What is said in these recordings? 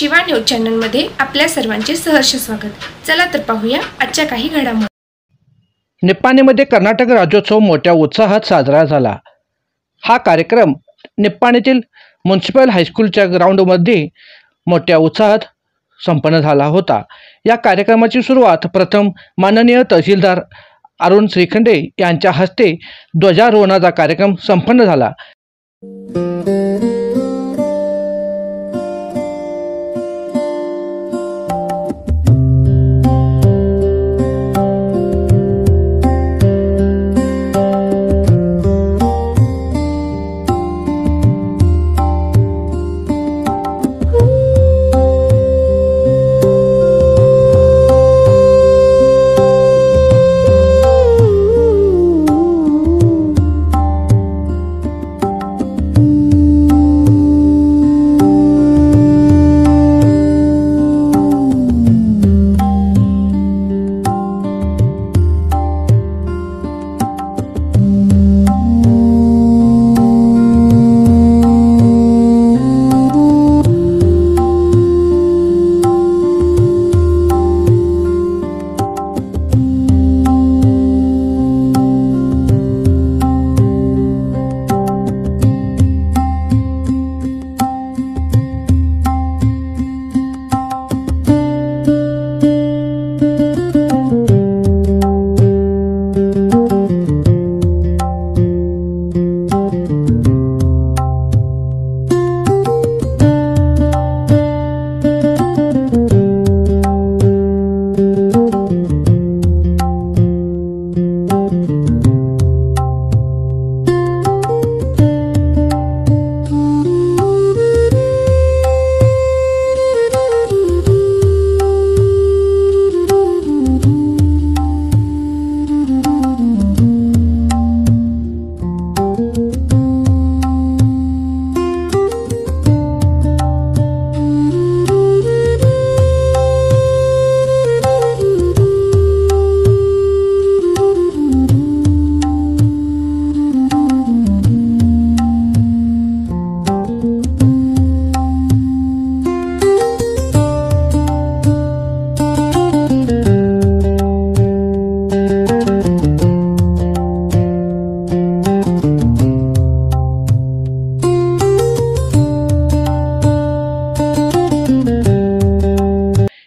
Shiva news चॅनलमध्ये आपल्या सर्वांचे सहर्ष स्वागत। चला तर पाहूया आजच्या काही घडामोडी। निप्पाणीमध्ये कर्नाटक राज्योत्सव मोठ्या उत्साहात साजरा झाला। हा कार्यक्रम निप्पाणीतील म्युनिसिपल हायस्कूलच्या ग्राउंडमध्ये मोठ्या उत्साहात संपन्न झाला होता। या कार्यक्रमाची सुरुवात प्रथम माननीय तहसीलदार अरुण श्रीखंडे यांच्या हस्ते ध्वजारोहणाचा कार्यक्रम संपन्न झाला।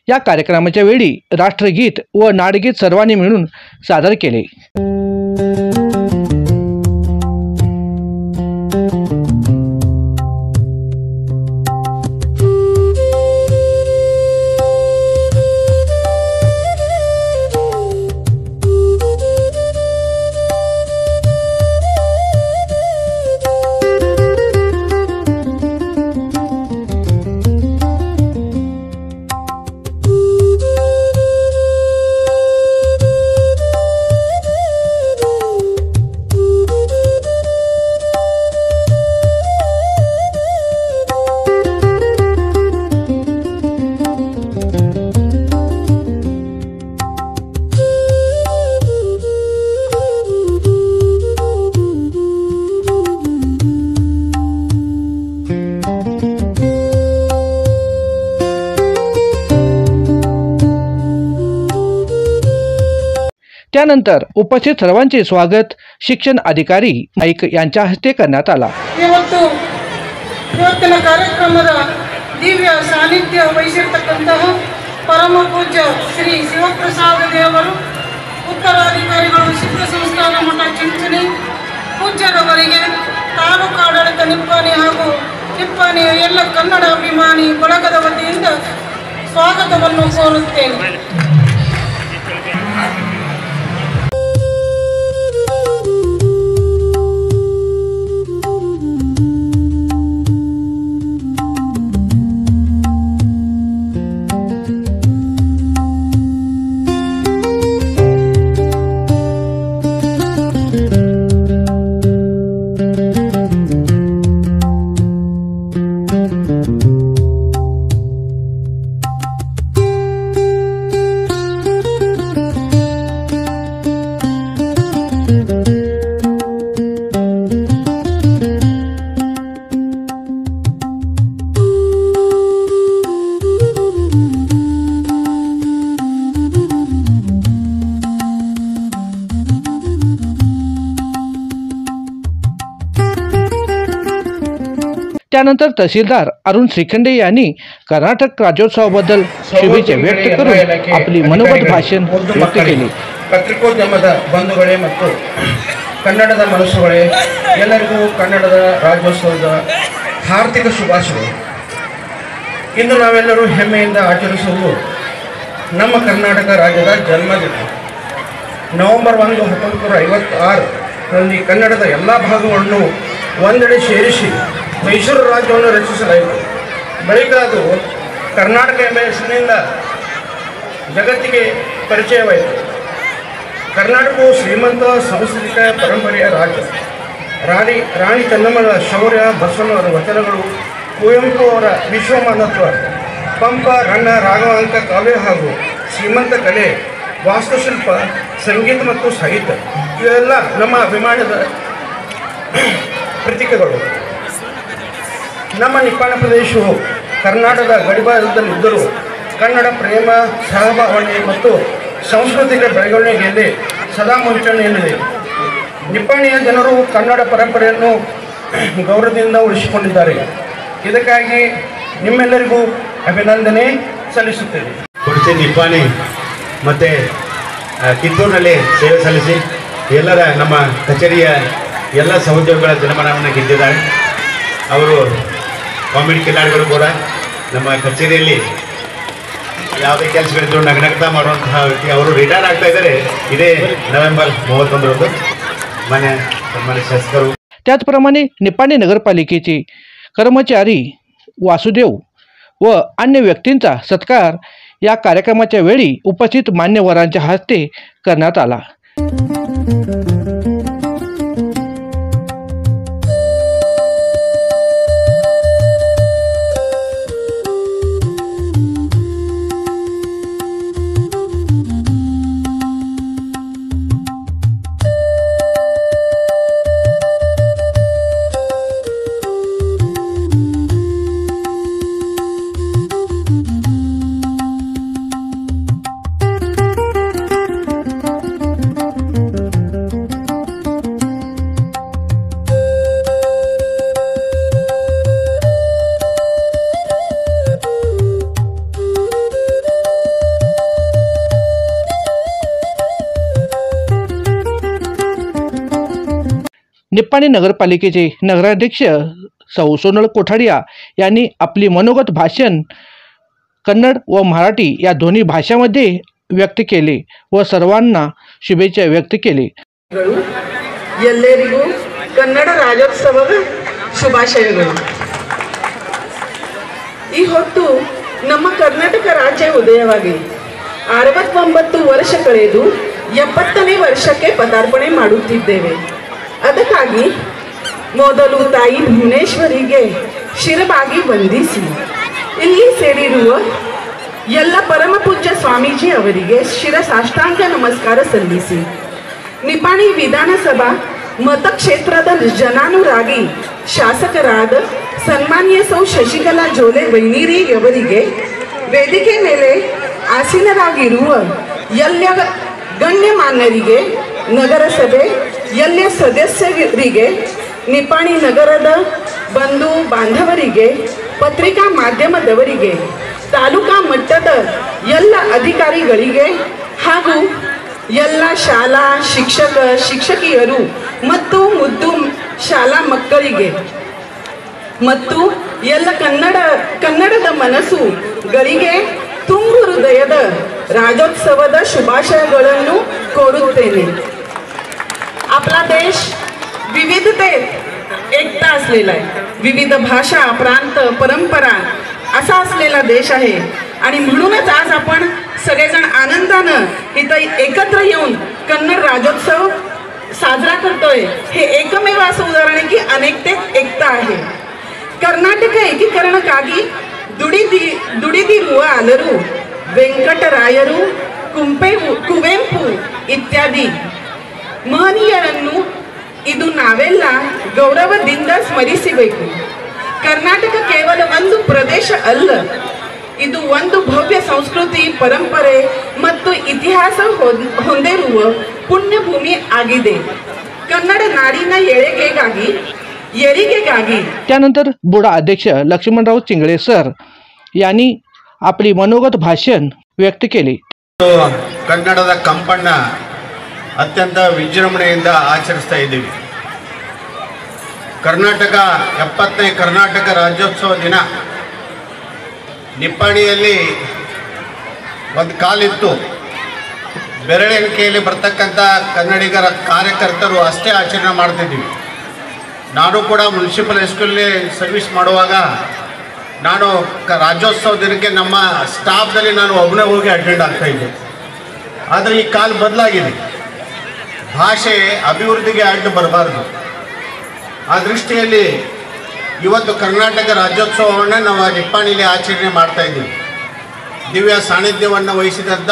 या कार्यक्रमाच्या वेळी राष्ट्रगीत व नाडगीत सर्वांनी मिळून सादर केले। त्यानंतर उपस्थित सर्वांचे स्वागत शिक्षण अधिकारी नाईक यांच्या हस्ते करण्यात आला। ಇವತ್ತಿನ ಕಾರ್ಯಕ್ರಮದ ದಿವ್ಯ ಸಾನ್ನಿಧ್ಯ ವಹಿಸಿರ್ತಕ್ಕಂತಹ ಪರಮ ಪೂಜ್ಯ ಶ್ರೀ ಶಿವಪ್ರಸಾದ ದೇವರು ಉತ್ತರಾಧಿಕಾರಿಗಳು ಸಿದ್ಧ ಸಂಸ್ಥಾನ ಮಠ ಚಿಂಚಣಿ ಪೂಜ್ಯರವರಿಗೆ ತಾಲೂಕು ಆಡಳಿತ ನಿಪ್ಪಾಣಿ ಹಾಗೂ ನಿಪ್ಪಾಣಿಯ ಎಲ್ಲ ಕನ್ನಡ ಅಭಿಮಾನಿ ಬಳಗದ ವತಿಯಿಂದ ಸ್ವಾಗತವನ್ನು ಕೋರುತ್ತೇನೆ। त्यानंतर तहसीलदार अरुण श्रीखंडे यांनी कर्नाटक राज्योत्सवाबद्दल शुभेच्छा व्यक्त करून आपली मनोगत भाषण व्यक्त केले. ಪತ್ರಿಕೋದ್ಯಮದ ಬಂಧುಗಳೇ ಮತ್ತು ಕನ್ನಡದ ಮನಸ್ಸುಗಳೇ, ಎಲ್ಲರಿಗೂ ಕನ್ನಡದ ರಾಜ್ಯೋತ್ಸವದ ಹಾರ್ದಿಕ ಶುಭಾಶಯಗಳು. ಇಂದು ನಾವೆಲ್ಲರೂ ಹೆಮ್ಮೆಯಿಂದ ಆಚರಿಸುವುದು ನಮ್ಮ ಕರ್ನಾಟಕ ರಾಜ್ಯದ ಜನ್ಮದಿನ. ನವೆಂಬರ್ 1, 1956ರಲ್ಲಿ ಕನ್ನಡದ ಎಲ್ಲ ಭಾಗಗಳನ್ನು ಒಂದೆಡೆ ಸೇರಿಸಿ ಮೈಸೂರು ರಾಜ್ಯವನ್ನು ರಚಿಸಲಾಯಿತು. ಬಳಿಕ ಅದು ಕರ್ನಾಟಕ ಎಂಬ ಹೆಸರಿನಿಂದ ಜಗತ್ತಿಗೆ ಪರಿಚಯವಾಯಿತು. ಕರ್ನಾಟಕವು ಶ್ರೀಮಂತ ಸಾಂಸ್ಕೃತಿಕ ಪರಂಪರೆಯ ರಾಜ್ಯ. ರಾಣಿ ಚೆನ್ನಮ್ಮನ ಶೌರ್ಯ, ಬಸವಣ್ಣವರ ವಚನಗಳು, ಕುವೆಂಪು ಅವರ ವಿಶ್ವಮಾನತ್ವ, ಪಂಪ, ರನ್ನ, ರಾಘವಾಂಕ ಕಾವ್ಯ ಹಾಗೂ ಶ್ರೀಮಂತ ಕಲೆ, ವಾಸ್ತುಶಿಲ್ಪ, ಸಂಗೀತ ಮತ್ತು ಸಾಹಿತ್ಯ ಇವೆಲ್ಲ ನಮ್ಮ ಅಭಿಮಾನದ ಪ್ರತೀಕಗಳು. ನಮ್ಮ ನಿಪ್ಪಾಣ ಪ್ರದೇಶವು ಕರ್ನಾಟಕದ ಗಡಿಭಾಗದಲ್ಲಿದ್ದರೂ ಕನ್ನಡ ಪ್ರೇಮ, ಸಹಭಾವನೆ ಮತ್ತು ಸಾಂಸ್ಕೃತಿಕ ಬೆಳವಣಿಗೆಯಲ್ಲಿ ಸದಾ ಮುಂಚೂಣಿಯಲ್ಲಿದೆ. ನಿಪ್ಪಾಣಿಯ ಜನರು ಕನ್ನಡ ಪರಂಪರೆಯನ್ನು ಗೌರವದಿಂದ ಉಳಿಸಿಕೊಂಡಿದ್ದಾರೆ. ಇದಕ್ಕಾಗಿ ನಿಮ್ಮೆಲ್ಲರಿಗೂ ಅಭಿನಂದನೆ ಸಲ್ಲಿಸುತ್ತೇವೆ. ಕೊಡಚಿ ನಿಪ್ಪಾಣಿ ಮತ್ತು ಕಿತ್ತೂರಿನಲ್ಲಿ ಸೇವೆ ಸಲ್ಲಿಸಿ ಎಲ್ಲರ ನಮ್ಮ ಕಚೇರಿಯ ಎಲ್ಲ ಸಹೋದ್ಯೋಗಿಗಳ ಜನಮನವನ್ನು ಗೆದ್ದಿದ್ದಾರೆ. ಅವರು ಕಾಮಿಡಿ ಕಿಲಾಡಿಗಳು ಕೂಡ ನಮ್ಮ ಕಚೇರಿಯಲ್ಲಿ ಯಾವುದೇ ಕೆಲಸಗಳಿದ್ರು ನಗನಗ್ತಾ ಮಾಡುವಂತಹ ವ್ಯಕ್ತಿ. ಅವರು ರಿಟೈರ್ ಆಗ್ತಾ ಇದ್ದಾರೆ ಇದೇ ನವೆಂಬರ್ 31ರಂದು. ಸನ್ಮಾನ್ಯ ಶಾಸಕರು. त्याचप्रमाणे निपाणी नगरपालिकेचे कर्मचारी, वासुदेव व अन्य व्यक्तींचा सत्कार या कार्यक्रमाच्या वेळी उपस्थित मान्यवरांच्या हस्ते करण्यात आला. निप्पाणी नगरपालिकेचे नगराध्यक्ष सौ सोनल कोठाडिया यांनी आपली मनोगत भाषण कन्नड व मराठी या दोन्ही भाषांमध्ये व्यक्त केले व सर्वांना शुभेच्छा व्यक्त केली. ಎಲ್ಲರಿಗೂ ಕನ್ನಡ ರಾಜ್ಯೋತ್ಸವದ ಶುಭಾಶಯಗಳು. ಈ ಹೊತ್ತು ನಮ್ಮ ಕರ್ನಾಟಕ ರಾಜ್ಯ ಉದಯವಾಗಿ 69 ವರ್ಷ ಕಳೆದು 70ನೇ ವರ್ಷಕ್ಕೆ ಪದಾರ್ಪಣೆ ಮಾಡುತ್ತಿದ್ದೇವೆ. ಅದಕ್ಕಾಗಿ ಮೊದಲು ತಾಯಿ ಭುವನೇಶ್ವರಿಗೆ ಶಿರಬಾಗಿ ವಂದಿಸಿ ಇಲ್ಲಿ ಸೇರಿರುವ ಎಲ್ಲ ಪರಮ ಪೂಜ್ಯ ಸ್ವಾಮೀಜಿ ಅವರಿಗೆ ಶಿರಸಾಷ್ಟಾಂಗ ನಮಸ್ಕಾರ ಸಲ್ಲಿಸಿ ನಿಪ್ಪಾಣಿ ವಿಧಾನಸಭಾ ಮತಕ್ಷೇತ್ರದ ಜನಾನುರಾಗಿ ಶಾಸಕರಾದ ಸನ್ಮಾನ್ಯ ಸೌ ಶಶಿಕಲಾ ಜೋಲೆ ವೈನಿರಿಯವರಿಗೆ ವೇದಿಕೆ ಮೇಲೆ ಆಸೀನರಾಗಿರುವ ಎಲ್ಲ ಗಣ್ಯಮಾನ್ಯರಿಗೆ, ನಗರಸಭೆ ಎಲ್ಲ ಸದಸ್ಯರಿಗೆ, ನಿಪ್ಪಾಣಿ ನಗರದ ಬಂಧು ಬಾಂಧವರಿಗೆ, ಪತ್ರಿಕಾ ಮಾಧ್ಯಮದವರಿಗೆ, ತಾಲೂಕಾ ಮಟ್ಟದ ಎಲ್ಲ ಅಧಿಕಾರಿಗಳಿಗೆ ಹಾಗೂ ಎಲ್ಲ ಶಾಲಾ ಶಿಕ್ಷಕ ಶಿಕ್ಷಕಿಯರು ಮತ್ತು ಮುದ್ದು ಶಾಲಾ ಮಕ್ಕಳಿಗೆ ಮತ್ತು ಎಲ್ಲ ಕನ್ನಡದ ಮನಸ್ಸುಗಳಿಗೆ ತುಂಬು ಹೃದಯದ ರಾಜ್ಯೋತ್ಸವದ ಶುಭಾಶಯಗಳನ್ನು ಕೋರುತ್ತೇನೆ. आपला देश विविधतेत एकता असलेला आहे. विविध भाषा, प्रांत, परंपरा असा असलेला देश आहे आणि म्हणूनच आज आपण सगळेजण आनंदानं इथं एकत्र येऊन कन्नड राज्योत्सव साजरा करतोय. हे एकमेव असं उदाहरण आहे की अनेकतेत एकता आहे. ಕರ್ನಾಟಕ ಏಕೀಕರಣಕ್ಕಾಗಿ ದುಡಿದಿರುವ ಅಲರು, ವೆಂಕಟರಾಯರು, ಕುವೆಂಪು ಇತ್ಯಾದಿ ಮಹನೀಯರನ್ನು ಇದು ನಾವೆಲ್ಲ ಗೌರವದಿಂದ ಸ್ಮರಿಸಬೇಕು. ಕರ್ನಾಟಕ ಕೇವಲ ಒಂದು ಪ್ರದೇಶ ಅಲ್ಲ, ಇದು ಒಂದು ಭವ್ಯ ಸಂಸ್ಕೃತಿ, ಪರಂಪರೆ ಮತ್ತು ಇತಿಹಾಸ ಹೊಂದಿರುವ ಪುಣ್ಯಭೂಮಿ ಆಗಿದೆ. ಕನ್ನಡ ನಾಡಿನ ಏಳಿಗೆಗಾಗಿ हेरिಗೆಗಾಗಿ त्यानंतर बुडा अध्यक्ष लक्ष्मणराव चिंगळे सर यांनी आपली मनोगत भाषण व्यक्त केले. ಕನ್ನಡದ ಕಂಪನ್ನ ಅತ್ಯಂತ ವಿಜೃಂಭಣೆಯಿಂದ ಆಚರಿಸ್ತಾ ಇದ್ದೀವಿ. ಕರ್ನಾಟಕ 70ನೇ ಕರ್ನಾಟಕ ರಾಜ್ಯೋತ್ಸವ ದಿನ ನಿಪ್ಪಾಣಿಯಲ್ಲಿ ಒಂದು ಕಾಲಿತ್ತು. ಬೆರಳೆಣಿಕೆಯಲ್ಲಿ ಬರ್ತಕ್ಕಂಥ ಕನ್ನಡಿಗರ ಕಾರ್ಯಕರ್ತರು ಅಷ್ಟೇ ಆಚರಣೆ ಮಾಡ್ತಿದ್ದೀವಿ. ನಾನು ಕೂಡ ಮುನ್ಸಿಪಲ್ ಹೈಸ್ಕೂಲಲ್ಲಿ ಸರ್ವಿಸ್ ಮಾಡುವಾಗ ನಾನು ರಾಜ್ಯೋತ್ಸವ ದಿನಕ್ಕೆ ನಮ್ಮ ಸ್ಟಾಫ್ದಲ್ಲಿ ನಾನು ಒಬ್ಬನೇ ಹೋಗಿ ಅಟೆಂಡ್ ಆಗ್ತಾಯಿದ್ದೆ. ಆದರೆ ಈ ಕಾಲ ಬದಲಾಗಿದೆ. ಭಾಷೆ ಅಭಿವೃದ್ಧಿಗೆ ಅಡ್ಡು ಬರಬಾರ್ದು. ಆ ದೃಷ್ಟಿಯಲ್ಲಿ ಇವತ್ತು ಕರ್ನಾಟಕ ರಾಜ್ಯೋತ್ಸವವನ್ನು ನಾವು ನಿಪ್ಪಾಣಿಯಲ್ಲಿ ಆಚರಣೆ ಮಾಡ್ತಾಯಿದ್ದೀವಿ. ದಿವ್ಯ ಸಾನ್ನಿಧ್ಯವನ್ನು ವಹಿಸಿದಂಥ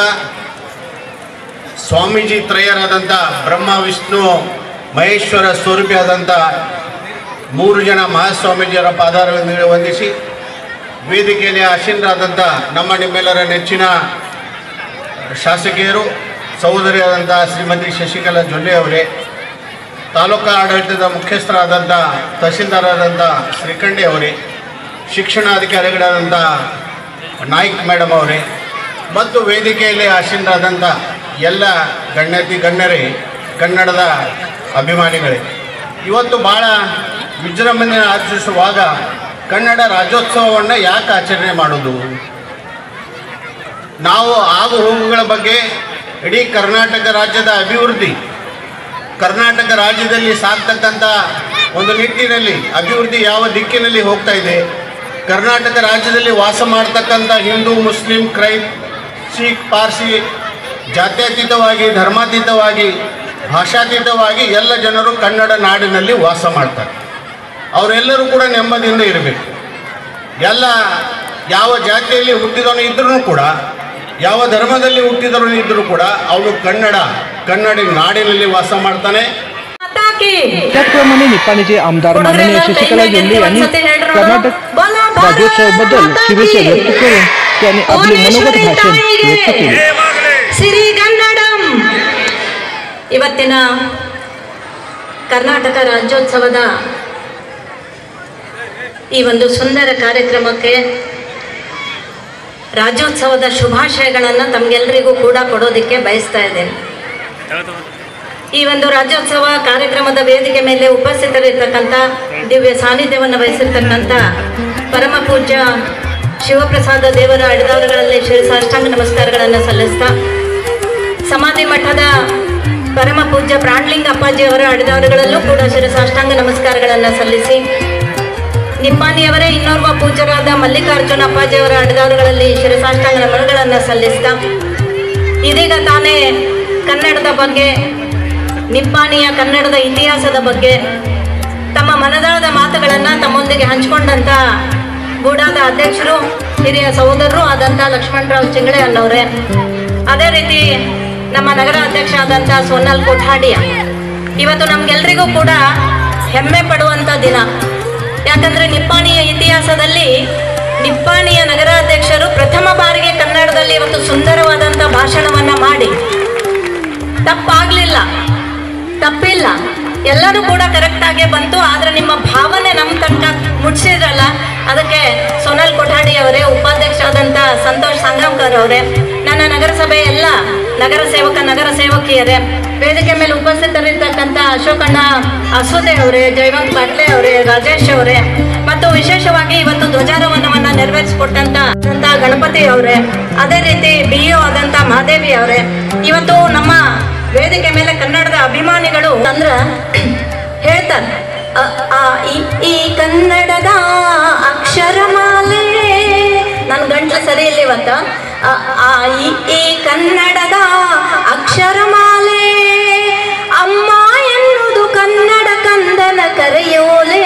ಸ್ವಾಮೀಜಿ ತ್ರಯರಾದಂಥ ಬ್ರಹ್ಮ ವಿಷ್ಣು ಮಹೇಶ್ವರ ಸ್ವರೂಪಿಯಾದಂಥ 3 ಜನ ಮಹಾಸ್ವಾಮೀಜಿಯವರ ಪಾದಾರವಿಂದ ವಂದಿಸಿ ವೇದಿಕೆಯಲ್ಲಿ ಆಸೀನರಾದಂಥ ನಮ್ಮ ನಿಮ್ಮೆಲ್ಲರ ನೆಚ್ಚಿನ ಶಾಸಕಿಯರು ಸಹೋದರಿಯಾದಂಥ ಶ್ರೀಮತಿ ಶಶಿಕಲಾ ಜೊಲ್ಲೆ ಅವರೇ, ತಾಲೂಕಾ ಆಡಳಿತದ ಮುಖ್ಯಸ್ಥರಾದಂಥ ತಹಸೀಲ್ದಾರಾದಂಥ ಶ್ರೀಕಂಠಿ ಅವರೇ, ಶಿಕ್ಷಣಾಧಿಕಾರಿಗಳಾದಂಥ ನಾಯ್ಕ್ ಮೇಡಮ್ ಅವರೇ ಮತ್ತು ವೇದಿಕೆಯಲ್ಲಿ ಆಸೀನರಾದಂಥ ಎಲ್ಲ ಗಣ್ಯರೇ, ಕನ್ನಡದ ಅಭಿಮಾನಿಗಳೇ, ಇವತ್ತು ಭಾಳ ವಿಜೃಂಭಣೆ ಆಚರಿಸುವಾಗ ಕನ್ನಡ ರಾಜ್ಯೋತ್ಸವವನ್ನು ಯಾಕೆ ಆಚರಣೆ ಮಾಡೋದು? ನಾವು ಆಗು ಹೋಗುಗಳ ಬಗ್ಗೆ ಇಡೀ ಕರ್ನಾಟಕ ರಾಜ್ಯದ ಅಭಿವೃದ್ಧಿ, ಕರ್ನಾಟಕ ರಾಜ್ಯದಲ್ಲಿ ಸಾಗ್ತಕ್ಕಂಥ ಒಂದು ನಿಟ್ಟಿನಲ್ಲಿ ಅಭಿವೃದ್ಧಿ ಯಾವ ದಿಕ್ಕಿನಲ್ಲಿ ಹೋಗ್ತಾ ಇದೆ, ಕರ್ನಾಟಕ ರಾಜ್ಯದಲ್ಲಿ ವಾಸ ಮಾಡ್ತಕ್ಕಂಥ ಹಿಂದೂ, ಮುಸ್ಲಿಂ, ಕ್ರೈಸ್ತ, ಸಿಖ್, ಪಾರ್ಸಿ ಜಾತ್ಯತೀತವಾಗಿ, ಧರ್ಮಾತೀತವಾಗಿ, ಭಾಷಾತೀತವಾಗಿ ಎಲ್ಲ ಜನರು ಕನ್ನಡ ನಾಡಿನಲ್ಲಿ ವಾಸ ಮಾಡ್ತಾರೆ. ಅವರೆಲ್ಲರೂ ಕೂಡ ನೆಮ್ಮದಿಯಿಂದ ಇರಬೇಕು. ಎಲ್ಲ ಯಾವ ಜಾತಿಯಲ್ಲಿ ಹುಟ್ಟಿದವನು ಇದ್ರೂ ಕೂಡ, ಯಾವ ಧರ್ಮದಲ್ಲಿ ಹುಟ್ಟಿದವನು ಇದ್ದರೂ ಕೂಡ ಅವನು ಕನ್ನಡ ನಾಡಿನಲ್ಲಿ ವಾಸ ಮಾಡ್ತಾನೆ. त्याचप्रमाणे निप्पाणीचे आमदार माननीय शशिकला जोल्ले यांनी कर्नाटक राज्योत्सवाबद्दल शुभेच्छा व्यक्त करून त्यांनी आपले मनोगत भाषण व्यक्त केले. ಸಿರಿಗನ್ನಡಂ ಇವತ್ತಿನ ಕರ್ನಾಟಕ ರಾಜ್ಯೋತ್ಸವದ ಈ ಒಂದು ಸುಂದರ ಕಾರ್ಯಕ್ರಮಕ್ಕೆ ರಾಜ್ಯೋತ್ಸವದ ಶುಭಾಶಯಗಳನ್ನು ತಮಗೆಲ್ಲರಿಗೂ ಕೂಡ ಕೊಡೋದಕ್ಕೆ ಬಯಸ್ತಾ ಇದ್ದೇನೆ. ಈ ಒಂದು ರಾಜ್ಯೋತ್ಸವ ಕಾರ್ಯಕ್ರಮದ ವೇದಿಕೆ ಮೇಲೆ ಉಪಸ್ಥಿತರಿರ್ತಕ್ಕಂಥ ದಿವ್ಯ ಸಾನ್ನಿಧ್ಯವನ್ನು ವಹಿಸಿರ್ತಕ್ಕಂಥ ಪರಮ ಪೂಜ್ಯ ಶಿವಪ್ರಸಾದ ದೇವರ ಅಡಿದಾವರುಗಳಲ್ಲಿ ಶಿರಸಾಷ್ಟಾಂಗ ನಮಸ್ಕಾರಗಳನ್ನು ಸಲ್ಲಿಸ್ತಾ, ಸಮಾಧಿ ಮಠದ ಪರಮ ಪೂಜ್ಯ ಪ್ರಾಣ್ಲಿಂಗ ಅಪ್ಪಾಜಿಯವರ ಅಡಿದಾವರುಗಳಲ್ಲೂ ಕೂಡ ಶಿರಸಾಷ್ಟಾಂಗ ನಮಸ್ಕಾರಗಳನ್ನು ಸಲ್ಲಿಸಿ, ನಿಪ್ಪಾಣಿಯವರೇ ಇನ್ನೋರ್ವ ಪೂಜ್ಯರಾದ ಮಲ್ಲಿಕಾರ್ಜುನ ಅಪ್ಪಾಜಿಯವರ ಅಡಿದಾವರುಗಳಲ್ಲಿ ಶಿರಸಾಷ್ಟಾಂಗ ನಮನಗಳನ್ನು ಸಲ್ಲಿಸ್ತಾ, ಇದೀಗ ತಾನೇ ಕನ್ನಡದ ಬಗ್ಗೆ, ನಿಪ್ಪಾಣಿಯ ಕನ್ನಡದ ಇತಿಹಾಸದ ಬಗ್ಗೆ ತಮ್ಮ ಮನದಾಳದ ಮಾತುಗಳನ್ನು ತಮ್ಮೊಂದಿಗೆ ಹಂಚಿಕೊಂಡಂಥ ಗೂಡಾದ ಅಧ್ಯಕ್ಷರು, ಹಿರಿಯ ಸಹೋದರರು ಆದಂಥ ಲಕ್ಷ್ಮಣರಾವ್ ಚಿಂಗಳೆ ಅನ್ನೋರೆ, ಅದೇ ರೀತಿ ನಮ್ಮ ನಗರ ಅಧ್ಯಕ್ಷ ಆದಂಥ ಸೋನಾಲ್ ಕೊಠಾಡಿಯ, ಇವತ್ತು ನಮಗೆಲ್ಲರಿಗೂ ಕೂಡ ಹೆಮ್ಮೆ ಪಡುವಂಥ ದಿನ. ಯಾಕಂದರೆ ನಿಪ್ಪಾಣಿಯ ಇತಿಹಾಸದಲ್ಲಿ ನಿಪ್ಪಾಣಿಯ ನಗರಾಧ್ಯಕ್ಷರು ಪ್ರಥಮ ಬಾರಿಗೆ ಕನ್ನಡದಲ್ಲಿ ಇವತ್ತು ಸುಂದರವಾದಂಥ ಭಾಷಣವನ್ನು ಮಾಡಿ, ತಪ್ಪಾಗಲಿಲ್ಲ, ತಪ್ಪಿಲ್ಲ, ಎಲ್ಲರೂ ಕೂಡ ಕರೆಕ್ಟಾಗೇ ಬಂತು. ಆದರೆ ನಿಮ್ಮ ಭಾವನೆ ನಮ್ಮ ತನಕ ಮುಟ್ಸಿದ್ರಲ್ಲ, ಅದಕ್ಕೆ ಸೋನಾಲ್ ಕೊಠಾಡಿ ಅವರೇ, ಉಪಾಧ್ಯಕ್ಷ ಆದಂಥ ಸಂತೋಷ್ ಸಂಗಮ್ಕರ್ ಅವರೇ, ನನ್ನ ನಗರಸಭೆ ಎಲ್ಲ ನಗರ ಸೇವಕಿಯರೇ, ವೇದಿಕೆ ಮೇಲೆ ಉಪಸ್ಥಿತರಿರ್ತಕ್ಕಂಥ ಅಶೋಕಣ್ಣ ಅಸೋದೆ ಅವರೇ, ಜಯವಂತ್ ಪಾಟ್ಲೆ ಅವರೇ, ರಾಜೇಶ್ ಅವರೇ, ಮತ್ತು ವಿಶೇಷವಾಗಿ ಇವತ್ತು ಧ್ವಜಾರೋಹಣವನ್ನು ನೆರವೇರಿಸಿಕೊಟ್ಟಂಥ ಗಣಪತಿ ಅವರೇ, ಅದೇ ರೀತಿ BO ಆದಂಥ ಮಹಾದೇವಿ ಅವರೇ, ಇವತ್ತು ನಮ್ಮ ವೇದಿಕೆ ಮೇಲೆ ಕನ್ನಡದ ಅಭಿಮಾನಿಗಳು ಅಂದ್ರೆ ಹೇಳ್ತಾರೆ, ಈ ಕನ್ನಡದ ಅಕ್ಷರಮಾಲೆ, ನನ್ನ ಗಂಟ್ಲು ಸರಿ ಇಲ್ಲ ಇವತ್ತು, ಈ ಕನ್ನಡದ ಅಕ್ಷರಮಾಲೆ, ಅಮ್ಮ ಎನ್ನುವುದು ಕನ್ನಡ ಕಂದನ ಕರೆಯೋಲೆ.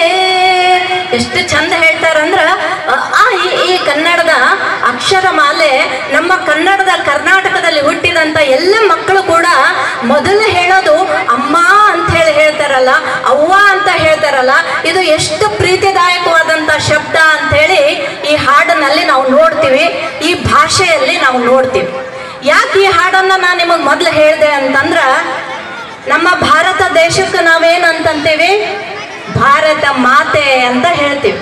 ಎಷ್ಟು ಚಂದ ಹೇಳ್ತಾರಂದ್ರ ಈ ಕನ್ನಡದ ಅಕ್ಷರಮಾಲೆ ನಮ್ಮ ಕನ್ನಡದ ಕರ್ನಾಟಕದಲ್ಲಿ ಹುಟ್ಟಿದಂಥ ಎಲ್ಲ ಮಕ್ಕಳು ಕೂಡ ಮೊದಲು ಹೇಳೋದು ಅಮ್ಮ ಅಂತ ಹೇಳ್ತಾರಲ್ಲ, ಅವ್ವ ಅಂತ ಹೇಳ್ತಾರಲ್ಲ, ಇದು ಎಷ್ಟು ಪ್ರೀತಿದಾಯಕವಾದಂಥ ಶಬ್ದ ಅಂಥೇಳಿ ಈ ಹಾಡಿನಲ್ಲಿ ನಾವು ನೋಡ್ತೀವಿ, ಈ ಭಾಷೆಯಲ್ಲಿ ನಾವು ನೋಡ್ತೀವಿ. ಯಾಕೆ ಈ ಹಾಡನ್ನು ನಾನು ನಿಮಗೆ ಮೊದಲು ಹೇಳಿದೆ ಅಂತಂದ್ರೆ, ನಮ್ಮ ಭಾರತ ದೇಶಕ್ಕೆ ನಾವೇನಂತೀವಿ, ಭಾರತ ಮಾತೆ ಅಂತ ಹೇಳ್ತೀವಿ,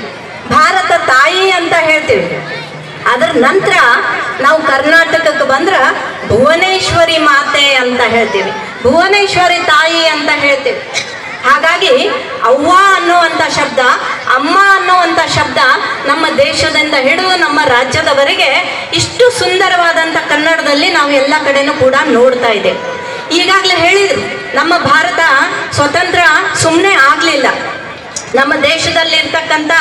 ಭಾರತ ತಾಯಿ ಅಂತ ಹೇಳ್ತೀವಿ. ಅದರ ನಂತರ ನಾವು ಕರ್ನಾಟಕಕ್ಕೆ ಬಂದ್ರೆ ಭುವನೇಶ್ವರಿ ಮಾತೆ ಅಂತ ಹೇಳ್ತೀವಿ, ಭುವನೇಶ್ವರಿ ತಾಯಿ ಅಂತ ಹೇಳ್ತೀವಿ. ಹಾಗಾಗಿ ಅವ್ವ ಅನ್ನುವಂಥ ಶಬ್ದ, ಅಮ್ಮ ಅನ್ನುವಂಥ ಶಬ್ದ ನಮ್ಮ ದೇಶದಿಂದ ಹಿಡಿದು ನಮ್ಮ ರಾಜ್ಯದವರೆಗೆ ಇಷ್ಟು ಸುಂದರವಾದಂಥ ಕನ್ನಡದಲ್ಲಿ ನಾವು ಎಲ್ಲ ಕಡೆನೂ ಕೂಡ ನೋಡ್ತಾ ಇದ್ದೇವೆ. ಈಗಾಗಲೇ ಹೇಳಿದರು, ನಮ್ಮ ಭಾರತ ಸ್ವತಂತ್ರ ಸುಮ್ಮನೆ ಆಗಲಿಲ್ಲ. ನಮ್ಮ ದೇಶದಲ್ಲಿರ್ತಕ್ಕಂಥ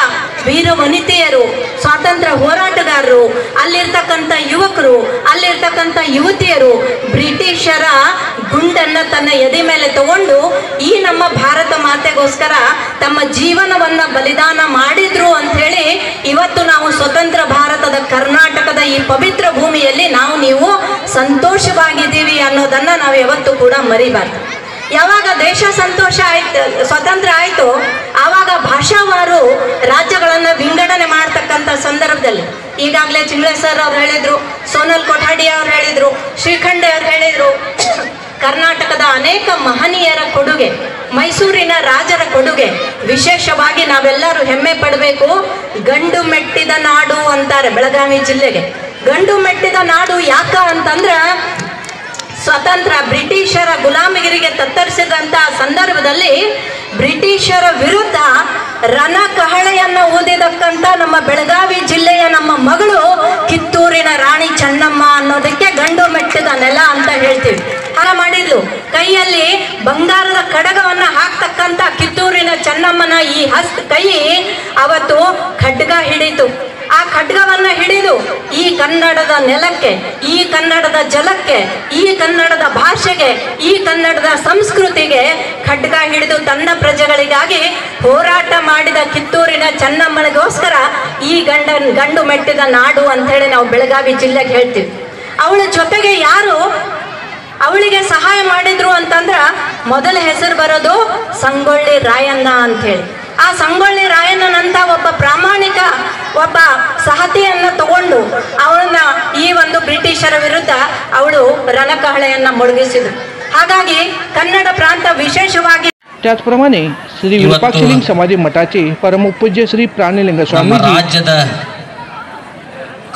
ವೀರ ವನಿತೆಯರು, ಸ್ವಾತಂತ್ರ್ಯ ಹೋರಾಟಗಾರರು, ಅಲ್ಲಿರ್ತಕ್ಕಂಥ ಯುವಕರು, ಅಲ್ಲಿರ್ತಕ್ಕಂಥ ಯುವತಿಯರು ಬ್ರಿಟಿಷರ ಗುಂಡನ್ನು ತನ್ನ ಎದೆ ಮೇಲೆ ತಗೊಂಡು ಈ ನಮ್ಮ ಭಾರತ ಮಾತೆಗೋಸ್ಕರ ತಮ್ಮ ಜೀವನವನ್ನು ಬಲಿದಾನ ಮಾಡಿದ್ರು ಅಂಥೇಳಿ ಇವತ್ತು ನಾವು ಸ್ವತಂತ್ರ ಭಾರತದ ಕರ್ನಾಟಕದ ಈ ಪವಿತ್ರ ಭೂಮಿಯಲ್ಲಿ ನೀವು ಸಂತೋಷವಾಗಿದ್ದೀವಿ ಅನ್ನೋದನ್ನು ನಾವು ಯಾವತ್ತೂ ಕೂಡ ಮರಿಬಾರ್ದು. ಯಾವಾಗ ದೇಶ ಸಂತೋಷ ಆಯ್ತು, ಸ್ವತಂತ್ರ ಆಯಿತು, ಆವಾಗ ಭಾಷಾವಾರು ರಾಜ್ಯಗಳನ್ನು ವಿಂಗಡಣೆ ಮಾಡ್ತಕ್ಕಂಥ ಸಂದರ್ಭದಲ್ಲಿ ಈಗಾಗಲೇ ಚಿಂಗ್ಳೆ ಸರ್ ಅವ್ರು ಹೇಳಿದರು, ಸೋನಲ್ ಕೊಠಾಡಿ ಅವ್ರು ಹೇಳಿದರು, ಶ್ರೀಖಂಡೆ ಅವ್ರು ಹೇಳಿದರು, ಕರ್ನಾಟಕದ ಅನೇಕ ಮಹನೀಯರ ಕೊಡುಗೆ, ಮೈಸೂರಿನ ರಾಜರ ಕೊಡುಗೆ ವಿಶೇಷವಾಗಿ ನಾವೆಲ್ಲರೂ ಹೆಮ್ಮೆ ಪಡಬೇಕು. ಗಂಡು ಮೆಟ್ಟಿದ ನಾಡು ಅಂತಾರೆ ಬೆಳಗಾವಿ ಜಿಲ್ಲೆಗೆ. ಗಂಡು ಮೆಟ್ಟಿದ ನಾಡು ಯಾಕ ಅಂತಂದ್ರೆ ಸ್ವತಂತ್ರ ಬ್ರಿಟಿಷರ ಗುಲಾಮಗಿರಿಗೆ ತತ್ತರಿಸಿದಂಥ ಸಂದರ್ಭದಲ್ಲಿ ಬ್ರಿಟಿಷರ ವಿರುದ್ಧ ರಣಕಹಳೆಯನ್ನು ಊದಿದಕ್ಕಂಥ ನಮ್ಮ ಬೆಳಗಾವಿ ಜಿಲ್ಲೆಯ ನಮ್ಮ ಮಗಳು ಕಿತ್ತೂರಿನ ರಾಣಿ ಚೆನ್ನಮ್ಮ ಅನ್ನೋದಕ್ಕೆ ಗಂಡು ಮೆಟ್ಟಿದ ನೆಲ ಅಂತ ಹೇಳ್ತೀವಿ. ಹಾಗೆ ಮಾಡಿದ್ಲು. ಕೈಯಲ್ಲಿ ಬಂಗಾರದ ಕಡಗವನ್ನು ಹಾಕ್ತಕ್ಕಂಥ ಕಿತ್ತೂರಿನ ಚೆನ್ನಮ್ಮನ ಈ ಕೈ ಅವತ್ತು ಖಡ್ಗ ಹಿಡಿತು. ಆ ಖಡ್ಗವನ್ನು ಹಿಡಿದು ಈ ಕನ್ನಡದ ನೆಲಕ್ಕೆ, ಈ ಕನ್ನಡದ ಜಲಕ್ಕೆ, ಈ ಕನ್ನಡದ ಭಾಷೆಗೆ, ಈ ಕನ್ನಡದ ಸಂಸ್ಕೃತಿಗೆ ಖಡ್ಗ ಹಿಡಿದು ತನ್ನ ಪ್ರಜೆಗಳಿಗಾಗಿ ಹೋರಾಟ ಮಾಡಿದ ಕಿತ್ತೂರಿನ ಚೆನ್ನಮ್ಮನಿಗೋಸ್ಕರ ಈ ಗಂಡು ಮೆಟ್ಟಿದ ನಾಡು ಅಂಥೇಳಿ ನಾವು ಬೆಳಗಾವಿ ಜಿಲ್ಲೆಗೆ ಹೇಳ್ತೀವಿ. ಅವಳ ಜೊತೆಗೆ ಯಾರು ಅವಳಿಗೆ ಸಹಾಯ ಮಾಡಿದ್ರು ಅಂತಂದ್ರೆ ಮೊದಲ ಹೆಸರು ಬರೋದು ಸಂಗೊಳ್ಳಿ ರಾಯಣ್ಣ ಅಂಥೇಳಿ. ಆ ಸಂಗೊಳ್ಳಿ ರಾಯಣ್ಣನಂತ ಒಬ್ಬ ಪ್ರಾಮಾಣಿಕ ಒಬ್ಬ ಸಹತೆಯನ್ನು ತಗೊಂಡು ಅವಳನ್ನ ಈ ಒಂದು ಬ್ರಿಟಿಷರ ವಿರುದ್ಧ ಅವಳು ರಣಕಹಳೆಯನ್ನು ಮೊಳಗಿಸಿದ್ರು. ಹಾಗಾಗಿ ಕನ್ನಡ ಪ್ರಾಂತ ವಿಶೇಷವಾಗಿ. त्याचप्रमाणे श्री विरूपाक्षलिंग समाधी मठाचे परमपूज्य श्री प्राणलिंग स्वामी ರಾಜ್ಯದ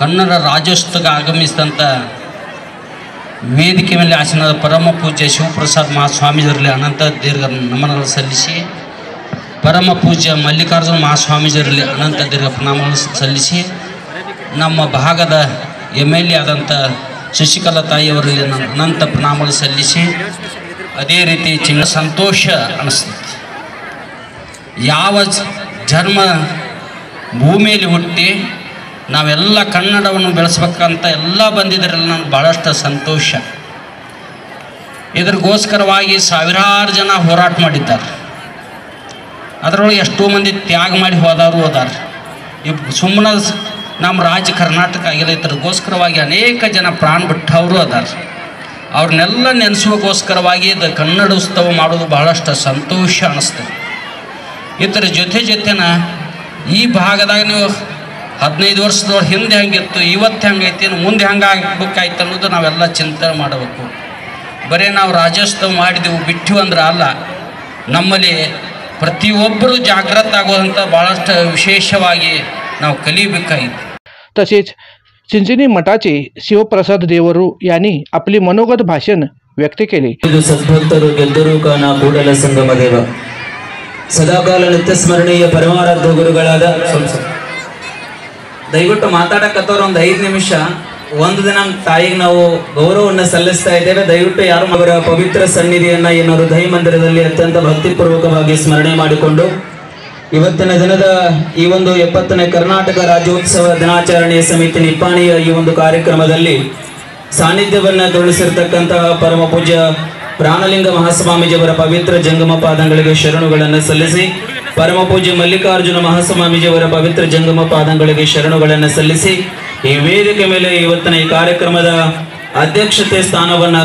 ಕನ್ನಡ ರಾಜ್ಯೋತ್ಸವಕ್ಕೆ ಆಗಮಿಸಿದಂಥ ವೇದಿಕೆ ಮೇಲೆ ಆಸನದ ಪರಮ ಪೂಜ್ಯ ಶಿವಪ್ರಸಾದ್ ಮಹಾಸ್ವಾಮೀಜರಲ್ಲಿ ಅನಂತ ದೀರ್ಘ ನಮನಗಳು ಸಲ್ಲಿಸಿ, ಪರಮ ಪೂಜ್ಯ ಮಲ್ಲಿಕಾರ್ಜುನ ಮಹಾಸ್ವಾಮೀಜರಲ್ಲಿ ಅನಂತ ದೀರ್ಘ ಪ್ರಣಾಮಗಳು ಸಲ್ಲಿಸಿ, ನಮ್ಮ ಭಾಗದ MLA ಆದಂಥ ಶಶಿಕಲಾ ತಾಯಿಯವರಲ್ಲಿ ಅನಂತ ಪ್ರಣಾಮಗಳು ಸಲ್ಲಿಸಿ, ಅದೇ ರೀತಿ ಸಂತೋಷ ಅನಿಸ್ತದೆ. ಯಾವ ಜನ್ಮ ಭೂಮಿಯಲ್ಲಿ ಹುಟ್ಟಿ ನಾವೆಲ್ಲ ಕನ್ನಡವನ್ನು ಬೆಳೆಸ್ಬೇಕಂತ ಎಲ್ಲ ಬಂದಿದ್ದರೆಲ್ಲ ನನಗೆ ಭಾಳಷ್ಟು ಸಂತೋಷ. ಇದ್ರಿಗೋಸ್ಕರವಾಗಿ ಸಾವಿರಾರು ಜನ ಹೋರಾಟ ಮಾಡಿದ್ದಾರೆ. ಅದರೊಳಗೆ ಎಷ್ಟೋ ಮಂದಿ ತ್ಯಾಗ ಮಾಡಿ ಹೋದಾರ. ಸುಮ್ಮನೆ ನಮ್ಮ ರಾಜ್ಯ ಕರ್ನಾಟಕ ಆಗಿಲ್ಲ, ಇದ್ರಿಗೋಸ್ಕರವಾಗಿ ಅನೇಕ ಜನ ಪ್ರಾಣ ಬಿಟ್ಟವರು ಅದಾರ. ಅವ್ರನ್ನೆಲ್ಲ ನೆನೆಸುವಗೋಸ್ಕರವಾಗಿ ಇದು ಕನ್ನಡ ಉತ್ಸವ ಮಾಡೋದು ಬಹಳಷ್ಟು ಸಂತೋಷ ಅನ್ನಿಸ್ತದೆ. ಇದರ ಜೊತೆನ ಈ ಭಾಗದಾಗ ನೀವು 15 ವರ್ಷದೊಳಗೆ ಹಿಂದೆ ಹೆಂಗಿತ್ತು, ಇವತ್ತು ಹೆಂಗೈತಿ, ಮುಂದೆ ಹೆಂಗೆ ಆಗ್ಬೇಕಾಯ್ತು ಅನ್ನೋದು ನಾವೆಲ್ಲ ಚಿಂತನೆ ಮಾಡಬೇಕು. ಬರೀ ನಾವು ರಾಜ್ಯೋತ್ಸವ ಮಾಡಿದೆವು ಬಿಟ್ಟಿವು ಅಂದ್ರೆ ಅಲ್ಲ, ನಮ್ಮಲ್ಲಿ ಪ್ರತಿಯೊಬ್ಬರು ಜಾಗೃತ ಆಗೋದಂಥ ಭಾಳಷ್ಟು ವಿಶೇಷವಾಗಿ ನಾವು ಕಲಿಬೇಕಾಗಿತ್ತು. तसेच चिंचणी मठाचे शिवप्रसाद देवरू यांनी आपली मनोगत भाषण व्यक्त केले. ಸದ್ಭಕ್ತರು ಗೆದ್ದರು ಕಾನ ಕೂಡಲ ಸಂಗಮ ದೇವ, ಸದಾಕಾಲ ನಿತ್ಯ ಸ್ಮರಣೀಯ ಪರಮಾರಾಧ್ಯ ಗುರುಗಳಾದ ದಯವಿಟ್ಟು ಮಾತಾಡಕತ್ತವ್ರು ಒಂದು 5 ನಿಮಿಷ ಒಂದು ದಿನ ತಾಯಿಗೆ ನಾವು ಗೌರವವನ್ನು ಸಲ್ಲಿಸ್ತಾ ಇದ್ದೇವೆ. ದಯವಿಟ್ಟು ಯಾರು ಅವರ ಪವಿತ್ರ ಸನ್ನಿಧಿಯನ್ನ ಏನು ಹೃದಯ ಮಂದಿರದಲ್ಲಿ ಅತ್ಯಂತ ಭಕ್ತಿಪೂರ್ವಕವಾಗಿ ಸ್ಮರಣೆ ಮಾಡಿಕೊಂಡು ಇವತ್ತಿನ ದಿನದ ಈ ಒಂದು 70ನೇ ಕರ್ನಾಟಕ ರಾಜ್ಯೋತ್ಸವ ದಿನಾಚರಣೆ ಸಮಿತಿ ನಿಪ್ಪಾಣಿಯ ಈ ಒಂದು ಕಾರ್ಯಕ್ರಮದಲ್ಲಿ ಸಾನ್ನಿಧ್ಯವನ್ನ ತೋರಿಸಿರ್ತಕ್ಕಂತಹ ಪರಮ ಪೂಜ್ಯ ಪ್ರಾಣಲಿಂಗ ಮಹಾಸ್ವಾಮೀಜಿಯವರ ಪವಿತ್ರ ಜಂಗಮ ಪಾದಗಳಿಗೆ ಶರಣುಗಳನ್ನು ಸಲ್ಲಿಸಿ, ಪರಮ ಪೂಜ್ಯ ಮಲ್ಲಿಕಾರ್ಜುನ ಮಹಾಸ್ವಾಮೀಜಿಯವರ ಪವಿತ್ರ ಜಂಗಮ ಪಾದಗಳಿಗೆ ಶರಣುಗಳನ್ನು ಸಲ್ಲಿಸಿ, ಈ ವೇದಿಕೆ ಮೇಲೆ ಇವತ್ತಿನ ಈ ಕಾರ್ಯಕ್ರಮದ ಅಧ್ಯಕ್ಷತೆ ಸ್ಥಾನವನ್ನು